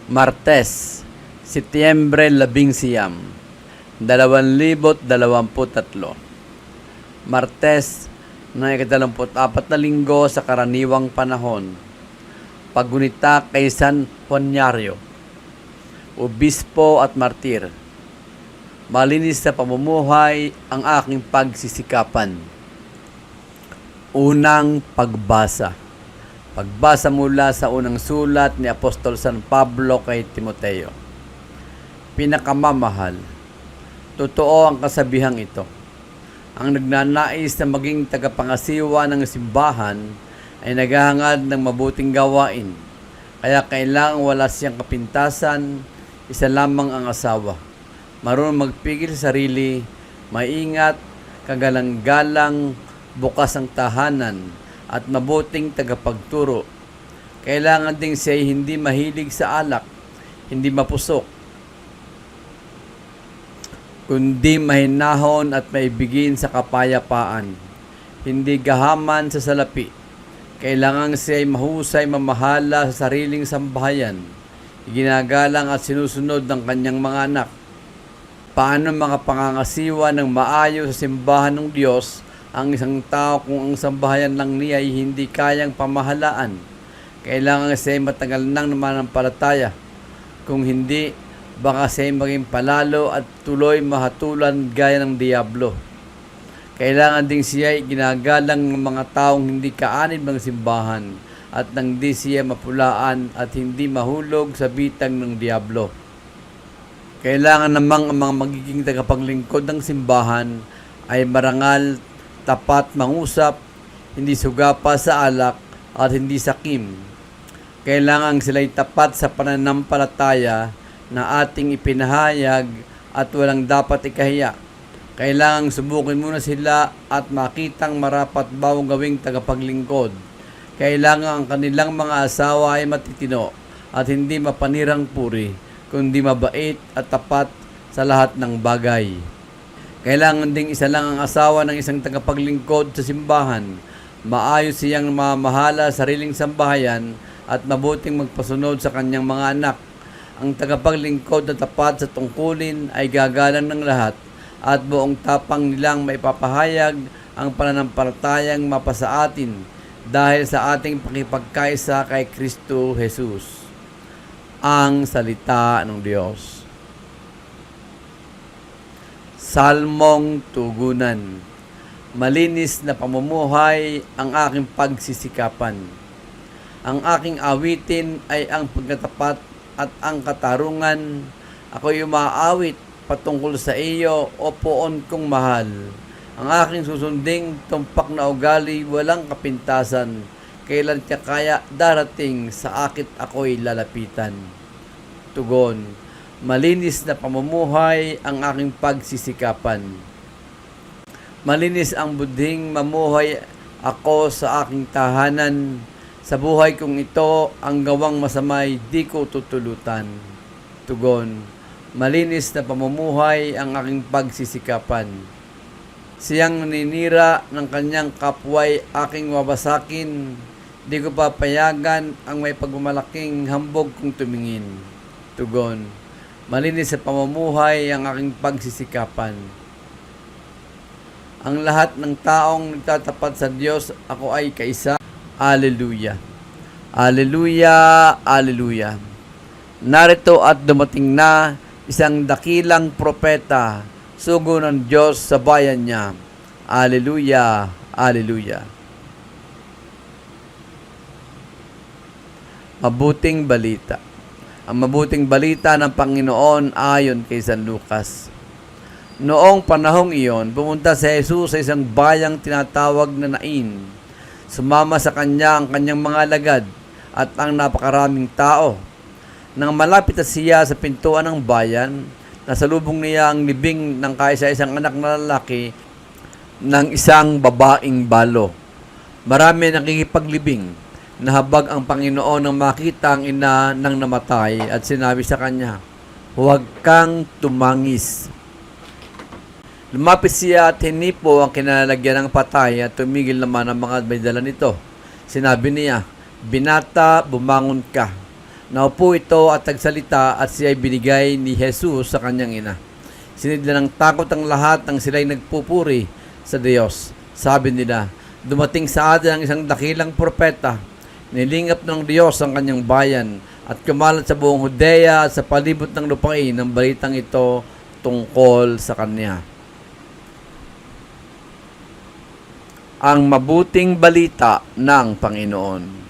Martes, Setyembre 11, 2023. Martes ng ika-24 na linggo sa karaniwang panahon. Paggunita kay San Juaniario, Obispo at Martir. Malinis na pamumuhay ang aking pagsisikapan. Unang pagbasa. Pagbasa mula sa unang sulat ni Apostol San Pablo kay Timoteo. Pinakamamahal, totoo ang kasabihang ito. Ang nagnanais na maging tagapangasiwa ng simbahan ay naghahangad ng mabuting gawain. Kaya kailangang wala siyang kapintasan, isa lamang ang asawa. Marunong magpigil sa sarili, maingat, kagalang-galang, bukas ang tahanan, at mabuting tagapagturo. Kailangan ding siya ay hindi mahilig sa alak, hindi mapusok, kundi mahinahon at maibigin sa kapayapaan, hindi gahaman sa salapi. Kailangan siya ay mahusay mamahala sa sariling sambahayan, ginagalang at sinusunod ng kanyang mga anak. Paano makapangangasiwa ng maayos sa simbahan ng Diyos ang isang tao kung ang sambahayan lang niya ay hindi kayang pamahalaan? Kailangan siya ay matagal nang namanampalataya. Kung hindi, baka siya ay maging palalo at tuloy mahatulan gaya ng diablo. Kailangan ding siya ay ginagalang ng mga taong hindi kaanib ng simbahan at nang di siya mapulaan at hindi mahulog sa bitang ng diablo. Kailangan namang ang mga magiging tagapaglingkod ng simbahan ay marangal, tapat, mangusap, hindi sugapa sa alak at hindi sakim. Kailangan sila'y tapat sa pananampalataya na ating ipinahayag at walang dapat ikahiya. Kailangang subukin muna sila at makitang marapat bawang gawing tagapaglingkod. Kailangan ang kanilang mga asawa ay matitino at hindi mapanirang puri, kundi mabait at tapat sa lahat ng bagay. Kailangan ding isa lang ang asawa ng isang tagapaglingkod sa simbahan. Maayos siyang mamahala sa sariling sambahayan at mabuting magpasunod sa kanyang mga anak. Ang tagapaglingkod na tapat sa tungkulin ay gagalang ng lahat at buong tapang nilang maipapahayag ang pananampalatayang mapasa atin dahil sa ating pakipagkaisa kay Kristo Jesus. Ang salita ng Diyos. Salmong tugunan. Malinis na pamumuhay ang aking pagsisikapan. Ang aking awitin ay ang pagkatapat at ang katarungan. Ako'y umaawit patungkol sa iyo, o poon kong mahal. Ang aking susunding tumpak na ugali walang kapintasan. Kailan ka kaya darating sa akit ako'y lalapitan? Tugon. Malinis na pamumuhay ang aking pagsisikapan. Malinis ang budhing mamuhay ako sa aking tahanan. Sa buhay kong ito, ang gawang masamay di ko tutulutan. Tugon. Malinis na pamumuhay ang aking pagsisikapan. Siyang naninira ng kanyang kapway aking wawasakin. Di ko papayagan ang may pagmamalaking hambog kong tumingin. Tugon. Malinis sa pamumuhay ang aking pagsisikapan. Ang lahat ng taong nagtatapat sa Diyos, ako ay kaisa. Alleluia. Alleluia. Alleluia. Narito at dumating na isang dakilang propeta, sugo ng Diyos sa bayan niya. Alleluia. Alleluia. Mabuting balita. Ang mabuting balita ng Panginoon ayon kay San Lucas. Noong panahong iyon, pumunta si Jesus sa isang bayang tinatawag na Nain. Sumama sa kanya ang kanyang mga alagad at ang napakaraming tao. Nang malapit na siya sa pintuan ng bayan, nasalubong niya ang libing ng kaisa-isang anak na lalaki ng isang babaeng balo. Marami nakikipaglibing. Nahabag ang Panginoon nang makita ang ina ng namatay at sinabi sa kanya, "Huwag kang tumangis." Lumapit siya at hinipo ang kinalalagyan ng patay at tumigil naman ang mga may dala nito. Sinabi niya, "Binata, bumangon ka." Naupo ito at nagsalita at siya ay binigay ni Jesus sa kanyang ina. Sinidla ng takot ang lahat nang sila'y nagpupuri sa Diyos. Sabi nila, dumating sa atin ang isang dakilang propeta. Nilingap ng Diyos ang kanyang bayan at kumalat sa buong Judea at sa palibot ng lupain ang balitang ito tungkol sa kanya. Ang mabuting balita ng Panginoon.